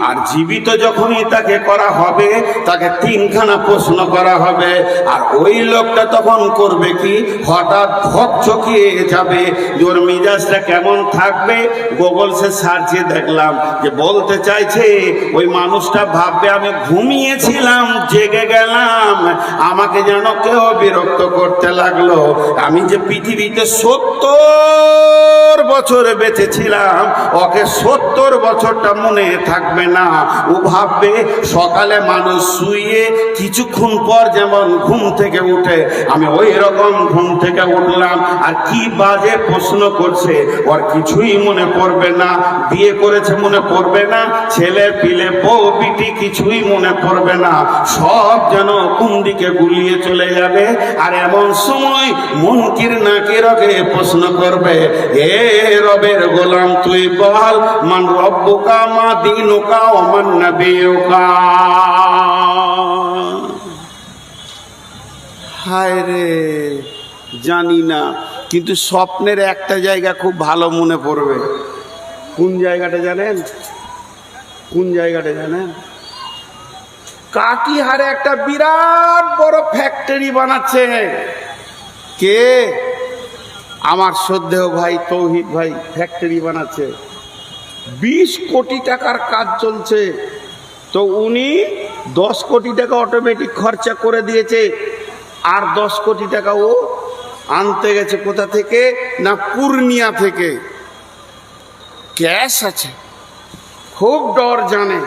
আর জীবিত যখনই তাকে করা হবে তাকে তিনখানা প্রশ্ন করা হবে। আর ওই লোকটা তখন করবে কি, হঠাৎ ভকচকিয়ে যাবে, ওর মিজাজটা কেমন থাকবে। গুগলসে সার্চে দেখলাম যে বলতে চাইছে ওই মানুষটা ভাববে আমি ঘুমিয়েছিলাম, জেগে গেলাম, আমাকে যেন কেউ বিরক্ত করতে লাগলো। আমি যে পৃথিবীতে 70 বছর বেঁচেছিলাম, ওকে 70 বছরটা মনে থাকবে না। ও ভাববে সকালে মানুষ শুয়ে কিছুক্ষণ পর যেমন ঘুম থেকে উঠে, আমি ওই রকম ঘুম থেকে উঠলাম। আর কি বাজে প্রশ্ন করছে, ওর কিছুই মনে পড়বে না। বিয়ে করেছে মনে পড়বে না, ছেলে পিলে বউ বিটি কিছুই মনে পড়বে না, সব যেন কোন দিকে গুলিয়ে চলে যাবে। আর এমন সময় মুনকির নাকিরকে প্রশ্ন করবে, হে রবের গোলাম তুই বল, মান রব্বুকা মা দীনুকা ওয়া মান নাবিয়ুকা। হায় রে, জানি না, কিন্তু স্বপ্নের একটা জায়গা খুব ভালো মনে পড়বে। কোন জায়গাটা জানেন? কোন জায়গাটা জানেন? কাটিহারে একটা বিরাট বড় ফ্যাক্টরি বানাচ্ছে। কে? আমার শ্রদ্ধেয় ভাই তৌহিদ ভাই ফ্যাক্টরি বানাচ্ছে। 20 কোটি টাকার কাজ চলছে। তো উনি 10 কোটি টাকা অটোমেটিক খরচা করে দিয়েছে, আর 10 কোটি টাকা ও আনতে গেছে কোথা থেকে না, পূর্ণিয়া থেকে। ক্যাশ আছে, খুব ডর জানে।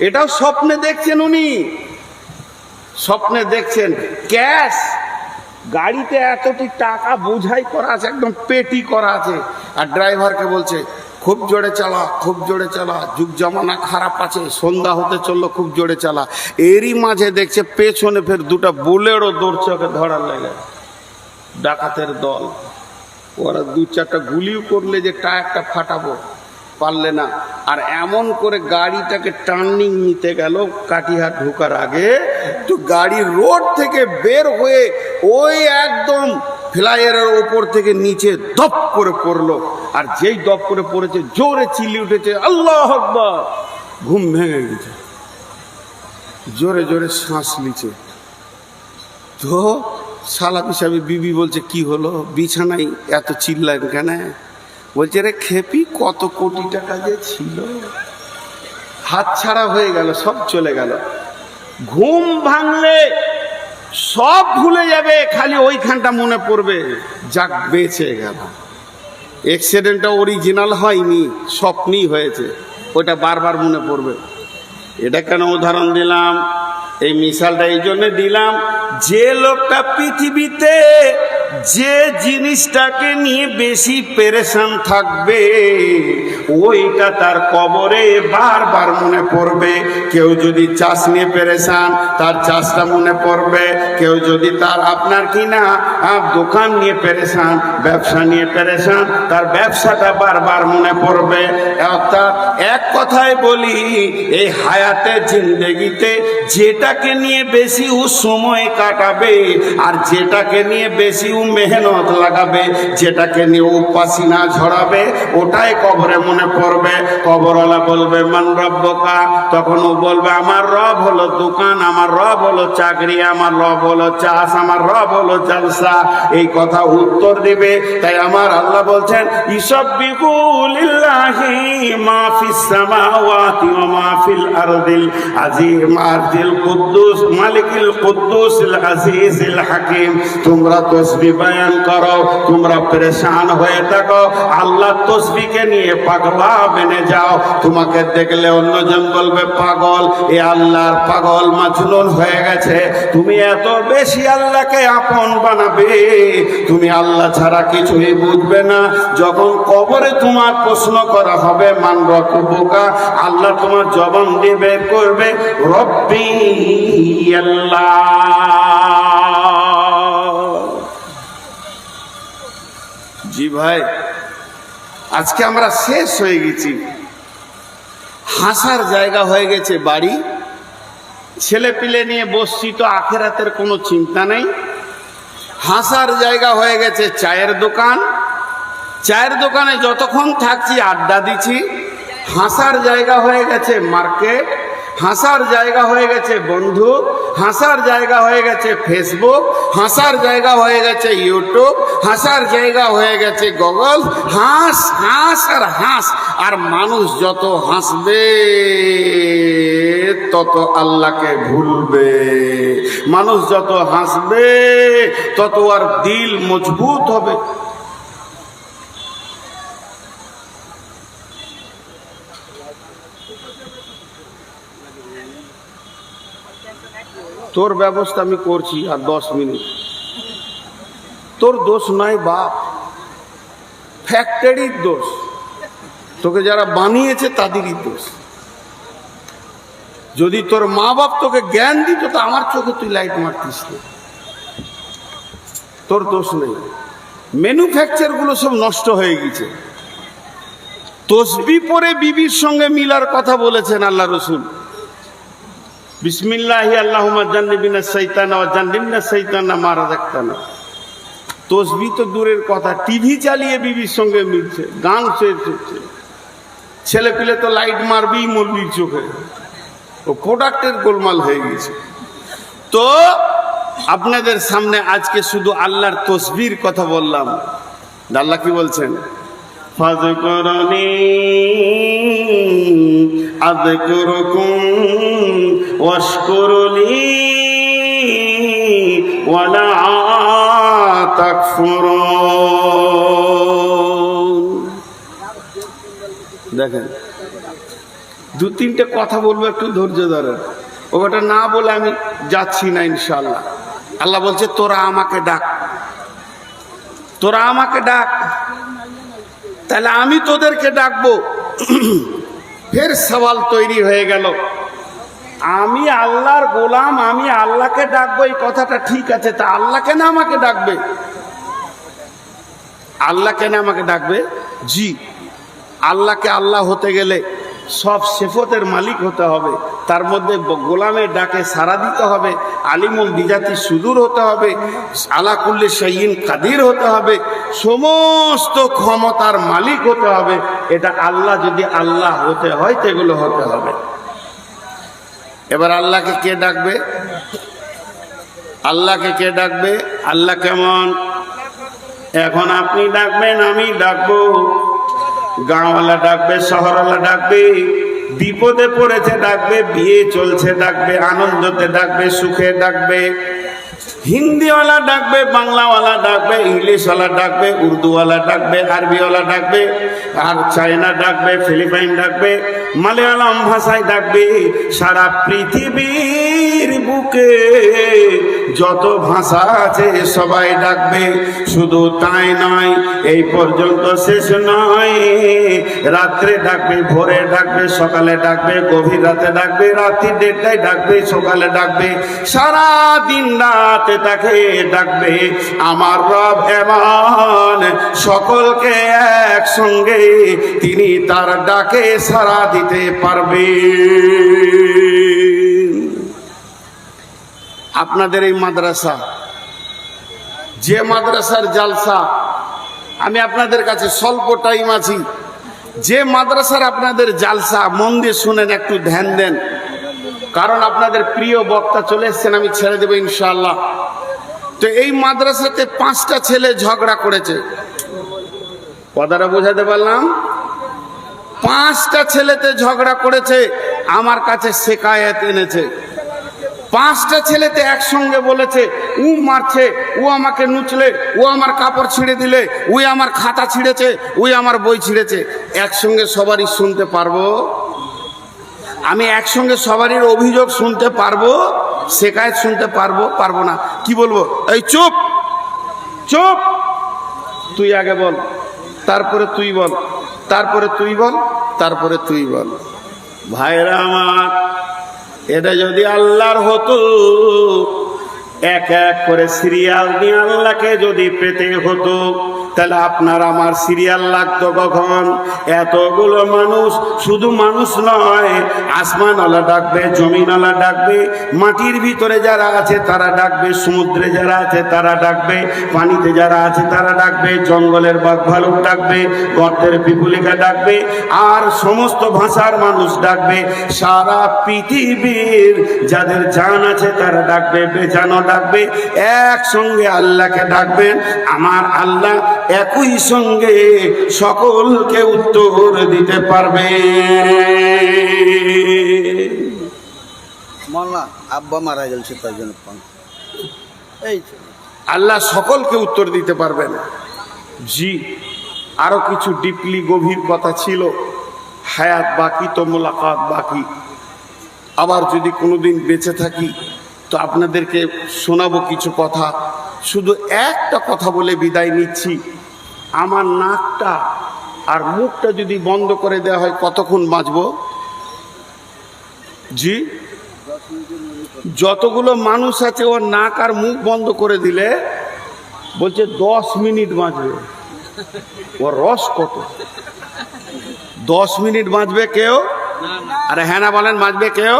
এটাও স্বপ্নে দেখছেন উনি, স্বপ্নে দেখছেন ক্যাশ। গাড়িতে এতটি টাকা বোঝাই করা আছে, একদম পেটি করা আছে। আর ড্রাইভারকে বলছে খুব জোরে চালা, খুব জোরে চালা, যুগ জামানা খারাপ আছে, সন্ধ্যা হতে চললো, খুব জোরে চালা। এরই মাঝে দেখছে পেছনে ফের দুটা বুলেরও দৌড়ছে ওকে ধরার লাগে, ডাকাতের দল। ওরা 2-4টা গুলিও করলে যে টায়ারটা ফাটাবো, পারলে না। আর এমন করে গাড়িটাকে টার্নিং নিতে গেল কাটিহার ঢোকার আগে, তো গাড়ি রোড থেকে বের হয়ে ওই একদম ফ্লাইওভারের ওপর থেকে নিচে দপ করে পড়লো। আর যেই দপ করে পড়েছে, জোরে চিল্লি উঠেছে আল্লাহু আকবার। ঘুম ভেঙে গেছে, জোরে জোরে শ্বাস নিচ্ছে। তো শালা পিসাবি বিবি বলছে কি হলো, বিছানায় এত চিল্লায় কেন? বলছে রে খেপি, কত কোটি টাকা যে ছিল হাত ছাড়া হয়ে গেল, সব চলে গেল। ঘুম ভাঙলে সব ভুলে যাবে, খালি ওইখানটা মনে পড়বে, যাক বেঁচে গেল। অ্যাক্সিডেন্টটা অরিজিনাল হয়নি, স্বপ্নই হয়েছে, ওইটা বারবার মনে পড়বে। এটা কেন উদাহরণ দিলাম, এই মিসালটা এই জন্য দিলাম, যে লোকটা পৃথিবীতে যে জিনিসটাকে নিয়ে বেশি পেরেশান থাকবে, ওইটা তার কবরে বারবার মনে পড়বে। কেউ যদি চাষ নিয়ে পেরেশান, তার চাষটা মনে পড়বে। কেউ যদি তার আপনার কিনা দোকান নিয়ে পেরেশান, ব্যবসা নিয়ে পেরেশান, তার ব্যবসাটা বারবার মনে পড়বে। অর্থাৎ এক কথায় বলি, এই হায়াতে জিন্দেগিতে যেটাকে নিয়ে বেশি ও সময় কাটাবে, আর যেটাকে নিয়ে বেশি ও মেহনত লাগাবে, যেটাকে নিয়ে ও পাসিনা ঝরাবে, ওটাই কবরে মনে পড়বে। কবরওয়ালা বলবে মান রব্বুকা, তখন ও বলবে আমার রব হলো দোকান, আমার রব হলো চাকরি, আমার রব হলো চাষ, আমার রব হলো জলসা। এই কথা উত্তর দিবে। তাই আমার আল্লাহ বলছেন ইসাব্বিহু লিল্লাহি মা ফিস সামাওয়াতি ওয়া মা ফিল আরদিল আজিম আরদিল কুদ্দুস মালিকিল কুদ্দুসিল আজিজিল হাকিম। তোমরা তাসবিহ বয়ান করো, তোমরা পরেশান হয়ে থাকো, আল্লাহ তাসবিহকে নিয়ে পাগলা বেনে যাও। তোমাকে দেখলে অন্যজন বলবে পাগল, এ আল্লাহর পাগল মাজনুন হয়ে গেছে। তুমি এত বেশি আল্লাহকে আপন বানাবে, তুমি আল্লাহ ছাড়া কিছুই বুঝবে না। যখন কবরে তোমার প্রশ্ন করা হবে মান রব্বুকা, আল্লাহ তোমার জবান দিয়ে বের করবে রব্বি আল্লাহ। জি ভাই, আজকে আমরা শেষ হয়ে গেছি। হাসার জায়গা হয়ে গেছে বাড়ি, ছেলে পিলে নিয়ে বসছি, তো আখেরাতের কোনো চিন্তা নেই। হাসার জায়গা হয়ে গেছে চায়ের দোকান, চায়ের দোকানে যতক্ষণ থাকছি আড্ডা দিচ্ছি, হাসার জায়গা হয়ে গেছে মার্কেট, হাসার জায়গা হয়ে গেছে বন্ধু, হাসার জায়গা হয়ে গেছে ফেসবুক, হাসার জায়গা হয়ে গেছে ইউটিউব, হাসার জায়গা হয়ে গেছে গুগল। হাস হাস আর হাস, আর মানুষ যত হাসবে তত আল্লাহকে ভুলবে। মানুষ যত হাসবে তত আর দিল মজবুত হবে। তোর ব্যবস্থা আমি করছি আর 10 মিনিট। তোর দোষ নয় বাপ, ফ্যাক্টরির দোষ, তোকে যারা বানিয়েছে তাদেরই দোষ। যদি তোর মা বাপ তোকে জ্ঞান দিত তো আমার চোখে তুই লাইট মারতিস না, তোর দোষ নেই। ম্যানুফ্যাকচার গুলো সব নষ্ট হয়ে গেছে। তসবি পরে বিবির সঙ্গে মিলার কথা বলেছেন আল্লাহ রসুল। বিসমিল্লাহি আল্লাহুম্মা জান্নিবিনা শাইতানা ওয়া জান্নিবনা শাইতানা মা রাযাকতানা। তসবি তো দূরের কথা, টিভি চালিয়ে বিবির সঙ্গে মিলছে, গান শুনছে। ছেলে পিলে তো লাইট মারবেই মরবির চোখে, ও প্রোডাক্টের গোলমাল হয়ে গেছে। তো আপনাদের সামনে আজকে শুধু আল্লাহর তসবির কথা বললাম। আল্লাহ কি বলছেন? ফাযকুরুনি আযকুরুকুম ওয়াশকুরুলি ওয়ালা তাকফুরুন। দেখেন, 2-3টে কথা বলবো, একটু ধৈর্য ধরেন। ওটা না বলে আমি যাচ্ছি না ইনশাআল্লাহ। আল্লাহ বলছে তোরা আমাকে ডাক, তোরা আমাকে ডাক, তাহলে আমি তোদেরকে ডাকবো। ফের সওয়াল তৈরি হয়ে গেল, আমি আল্লাহর গোলাম, আমি আল্লাহকে ডাকবো, এই কথাটা ঠিক আছে, তা আল্লাহ কেন আমাকে ডাকবে? আল্লাহ কেন আমাকে ডাকবে? জি, আল্লাহকে আল্লাহ হতে গেলে সব সিফতের মালিক হতে হবে, তার মধ্যে গোলামের ডাকে সাড়া দিতে হবে, আলিমুল বিজাতি সুদূর হতে হবে, আলা কুল্লি শাইইন কাদির হতে হবে, সমস্ত ক্ষমতার মালিক হতে হবে। এটা আল্লাহ যদি আল্লাহ হতে হয় তো এগুলো হতে হবে। এবার আল্লাহকে কে ডাকবে? আল্লাহকে কে ডাকবে? আল্লাহ কেমন? এখন আপনি ডাকবেন, আমি ডাকবো, গাঁওয়ালা ডাকবে, শহরওয়ালা ডাকবে, বিপদে পড়েছে ডাকবে, বিয়ে চলছে ডাকবে, আনন্দতে ডাকবে, সুখে ডাকবে, হিন্দিওয়ালা ডাকবে, বাংলাওয়ালা ডাকবে, ইংলিশওয়ালা ডাকবে, উর্দুওয়ালা ডাকবে, আরবিওয়ালা ডাকবে, আর চায়না ডাকবে, ফিলিপাইন ডাকবে, মালয়ালম ভাষায় ডাকবে। সারা পৃথিবীর বুকে যত ভাষা আছে সবাই ডাকবে। শুধু তাই নয়, এই পর্যন্ত শেষ নয়, রাত্রে ডাকবে, ভোরে ডাকবে, সকালে ডাকবে, গভীর রাতে ডাকবে, রাত্রি 1:30টায় ডাকবে, সকালে ডাকবে, সারা দিন রাত তাকে ডাকবে। আমার রব এমন, সকলকে একসঙ্গে তিনি তার ডাকে সাড়া দিতে পারবে। আপনাদের এই মাদ্রাসা, যে মাদ্রাসার জালসা, আমি আপনাদের কাছে স্বল্প টাইম আছি, যে মাদ্রাসার আপনাদের জালসা, মন দিয়ে শুনেন, একটু ধ্যান দেন, কারণ আপনাদের প্রিয় বক্তা চলে এসছেন, আমি ছেড়ে দেবো ইনশাআল্লাহ। তো এই মাদ্রাসাতে 5টা ছেলে ঝগড়া করেছে, কথাটা বোঝাতে পারলাম? 5টা ছেলেতে ঝগড়া করেছে, আমার কাছে শিকায়েত এনেছে। 5টা ছেলেতে একসঙ্গে বলেছে, ও মারছে, ও আমাকে নুচলে, ও আমার কাপড় ছিঁড়ে দিলে, ওই আমার খাতা ছিঁড়েছে, ওই আমার বই ছিঁড়েছে। একসঙ্গে সবারই শুনতে পারবো? আমি একসঙ্গে সবারই অভিযোগ শুনতে পারবো? শিকায়েত শুনতে পারবো? পারবো না। কি বলবো? এই চুপ চুপ, তুই আগে বল, তারপরে তুই বল, তারপরে তুই বল, তারপরে তুই বল। ভাইরা আমার, এটা যদি আল্লাহর হতো, এক এক করে সিরিয়াল দিয়ে আল্লাহকে যদি পেতে হতো, তাহলে আপনার আমার সিরিয়াল লাগতো কখন? এতগুলো মানুষ, শুধু মানুষ নয়, আসমানওয়ালা ডাকবে, জমিনওয়ালা ডাকবে, মাটির ভিতরে যারা আছে তারা ডাকবে, সমুদ্রে যারা আছে তারা ডাকবে, পানিতে যারা আছে তারা ডাকবে, জঙ্গলের বাঘ ভালুক ডাকবে, গর্তের পিপুলিকা ডাকবে, আর সমস্ত ভাষার মানুষ ডাকবে। সারা পৃথিবীর যাদের জান আছে তারা ডাকবে, বেজানও ডাকবে, একসঙ্গে আল্লাহকে ডাকবেন। আমার আল্লাহ একই সঙ্গে সকলকে উত্তর দিতে পারবে। আব্বা মারা গেছে তাই জন্য এই আল্লাহ সকলকে উত্তর দিতে পারবেন। জি, আরো কিছু ডিপলি গভীর কথা ছিল, হায়াত বাকি তো মোলাকাত বাকি। আবার যদি কোনোদিন বেঁচে থাকি তো আপনাদেরকে শোনাবো কিছু কথা। শুধু একটা কথা বলে বিদায় নিচ্ছি, আমার নাকটা আর মুখটা যদি বন্ধ করে দেওয়া হয় কতক্ষণ বাঁচব? জি, যতগুলো মানুষ আছে ওর নাক আর মুখ বন্ধ করে দিলে বলছে 10 মিনিট বাঁচবে। ওর রস কত? 10 মিনিট বাঁচবে কেউ? আরে হ্যাঁ না বলেন, বাঁচবে কেউ?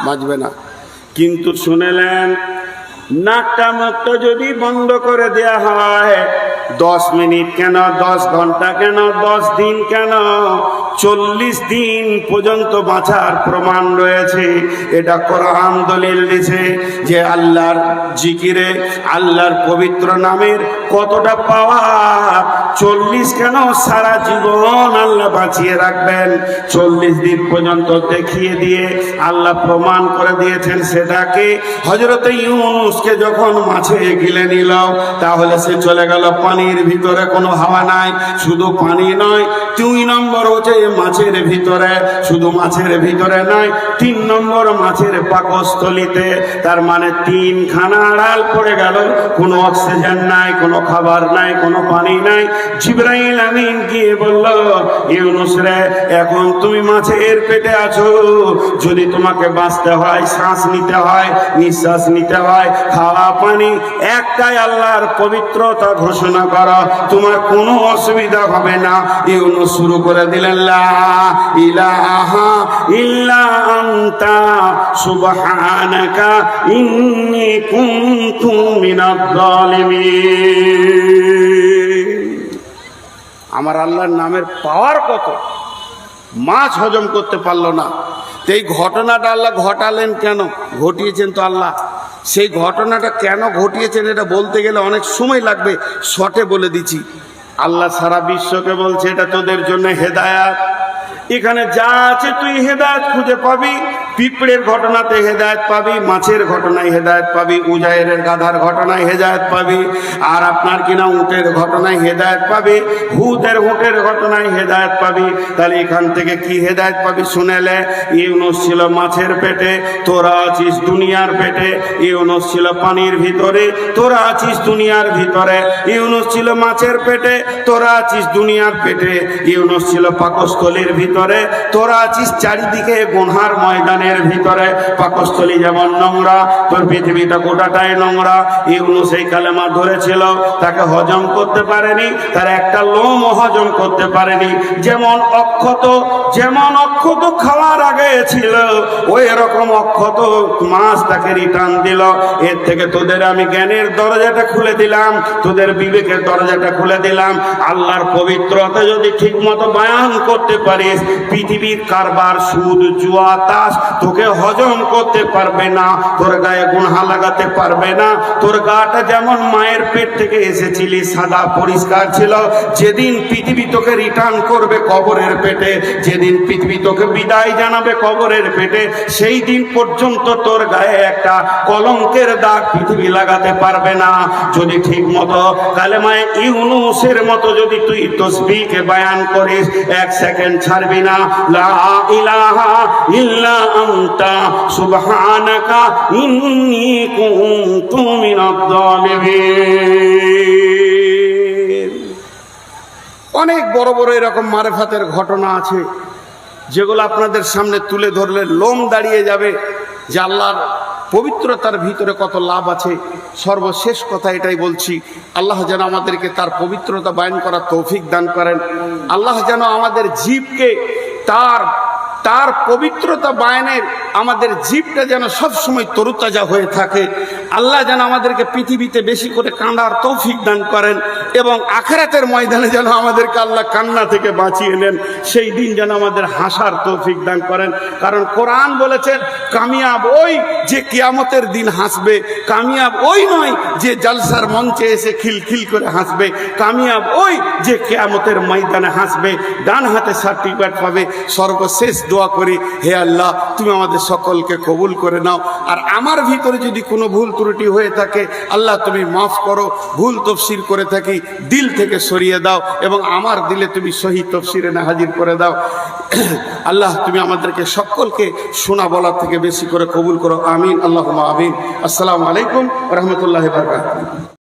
বাঁচবে না। কিন্তু শুনেলেন, নাকটা মুখটা যদি বন্ধ করে দেয়া হয় 10 মিনিট কেন, 10 ঘন্টা কেন, 10 দিন কেন, 40 দিন পর্যন্ত বাঁচার প্রমাণ রয়েছে। এটা কোরআন দলিল দিছে যে আল্লাহর জিকিরে, আল্লাহর পবিত্র নামের কতটা পাওয়ার। 40 কেন, সারা জীবন আল্লাহ বাঁচিয়ে রাখবেন। 40 দিন পর্যন্ত দেখিয়ে দিয়ে আল্লাহ প্রমাণ করে দিয়েছেন। সেটাকে হযরত ইউনূসকে যখন মাছে গিলে নিল, তাহলে সে চলে গেল পানির ভিতরে, কোনো হাওয়া নাই। শুধু পানি নয়, 2 নম্বর হচ্ছে মাছের ভিতরে, শুধু মাছের ভিতরে নয়, 3 নম্বর মাছের পাকস্থলিতে। তার মানে 3খানা আড়াল পড়ে গেল। কোনো অক্সিজেন নাই, কোনো খাবার নাই, কোনো পানি নাই। জিবরাইল আমিন গিয়ে বলল, ইউনূস রে, এখন তুমি মাছের পেটে আছো। যদি তোমাকে বাঁচতে হয়, শ্বাস নিতে হয়, নিঃশ্বাস নিতে হয়, খাওয়া পানি একটাই, আল্লাহর পবিত্রতা ঘোষণা করো, তোমার কোনো অসুবিধা হবে না। ইউনূস শুরু করে দিলেন, লা ইলাহা ইল্লা আনতা সুবহানাকা ইন্নী কুনতু মিনাজ জালিমিন। আমার আল্লাহর নামের পাওয়ার কত! মাছ হজম করতে পারলো না। এই ঘটনাটা আল্লাহ ঘটালেন কেন? ঘটিয়েছেন তো আল্লাহ। সেই ঘটনাটা কেন ঘটিয়েছেন এটা বলতে গেলে অনেক সময় লাগবে, শর্টে বলে দিচ্ছি। আল্লাহ সারা বিশ্বকে বলছে এটা তোদের জন্য হেদায়াত। এখানে যা আছে তুই হেদায়েত খুঁজে পাবি। পিঁপড়ের ঘটনাতে হেদায়েত পাবি, মাছের ঘটনায় হেদায়েত পাবি, উজাইরের গাধার ঘটনায় হেদায়েত পাবি, আর আপনার কিনা উটের ঘটনায় হেদায়েত পাবি, হুদের উটের ঘটনায় হেদায়েত পাবি। তাহলে এখান থেকে কি হেদায়েত পাবি শুনেলে? ইউনূস ছিল মাছের পেটে, তোরা আছিস দুনিয়ার পেটে। ইউনূস ছিল পানির ভিতরে, তোরা আছিস দুনিয়ার ভিতরে। ইউনূস ছিল মাছের পেটে, তোরা আছিস দুনিয়ার পেটে। ইউনূস ছিল পাকস্থলীর ভিতরে, তোরা আছিস চারিদিকে গুনহার ময়দানের ভিতরে। পাকস্থলী যেমন নোংরা, তোর পৃথিবীটা গোটাটাই নোংরা। ইউনূস এই কালেমা ধরেছিল, তাকে হজম করতে পারেনি, তার একটা লোমও হজম করতে পারেনি। যেমন অক্ষত খাওয়ার আগে ছিল, ওই রকম অক্ষত মাছ তাকে রিটার্ন দিল। এর থেকে তোদের আমি জ্ঞানের দরজাটা খুলে দিলাম, তোদের বিবেকের দরজাটা খুলে দিলাম। আল্লাহর পবিত্রতা যদি ঠিক মতো বয়ান করতে পারিস, পৃথিবীর কারবার, সুদ, জুয়া, তাস তোকে হজম করতে পারবে না, তোর গায়ে গুনহা লাগাতে পারবে না। তোর গাটা যেমন মায়ের পেট থেকে এসেছিলি সাদা পরিষ্কার ছিল, যেদিন পৃথিবী তোকে রিটার্ন করবে কবরের পেটে, যেদিন পৃথিবী তোকে বিদায় জানাবে কবরের পেটে, সেই দিন পর্যন্ত তোর গায়ে একটা কলঙ্কের দাগ পৃথিবী লাগাতে পারবে না। যদি ঠিক মতো কালেমায়ে ইউনূসের মতো যদি তুই তাসবিহকে বয়ান করিস, 1 সেকেন্ড ছাড়বি না। লা ইলাহা ইল্লা আনতা সুবহানাকা ইন্নী কুনতু মিনাজ জালিমিন। অনেক বড় বড় এরকম মারেফাতের ঘটনা আছে, যেগুলো আপনাদের সামনে তুলে ধরলে লোম দাঁড়িয়ে যাবে যে আল্লাহর পবিত্রতার ভিতরে কত লাভ আছে। সর্বশেষ কথা এটাই বলছি, আল্লাহ যেন আমাদেরকে তার পবিত্রতা বয়ান করার তৌফিক দান করেন। আল্লাহ যেন আমাদের জীবকে তার পবিত্রতা বয়ানের আমাদের জীবটা যেন সবসময় তরুতাজা হয়ে থাকে। আল্লাহ যেন আমাদেরকে পৃথিবীতে বেশি করে কান্নার তৌফিক দান করেন এবং আখিরাতের ময়দানে যেন আমাদেরকে আল্লাহ কান্না থেকে বাঁচিয়ে নেন। সেই দিন যেন আমাদের হাসার তৌফিক দান করেন। কারণ কোরআন বলেছেন, কামিয়াব ওই যে কিয়ামতের দিন হাসবে, কামিয়াব ওই নয় যে জলসার মঞ্চে এসে খিলখিল করে হাসবে, কামিয়াব ওই যে কিয়ামতের ময়দানে হাসবে, ডান হাতে সার্টিফিকেট পাবে। সর্বশেষ দোয়া করি, হে আল্লাহ তুমি আমাদের সকলকে কবুল করে নাও। আর আমার ভিতরে যদি কোনো ভুল ত্রুটি হয়ে থাকে আল্লাহ তুমি মাফ করো। ভুল তফসির করে থাকি দিল থেকে সরিয়ে দাও এবং আমার দিলে তুমি সহি তফসিরে না হাজির করে দাও। আল্লাহ তুমি আমাদেরকে সকলকে শোনা বলার থেকে বেশি করে কবুল করো। আমিন, আল্লাহুম্মা আমিন। আসসালামু আলাইকুম ওয়া রাহমাতুল্লাহি ওয়া বারাকাতুহু।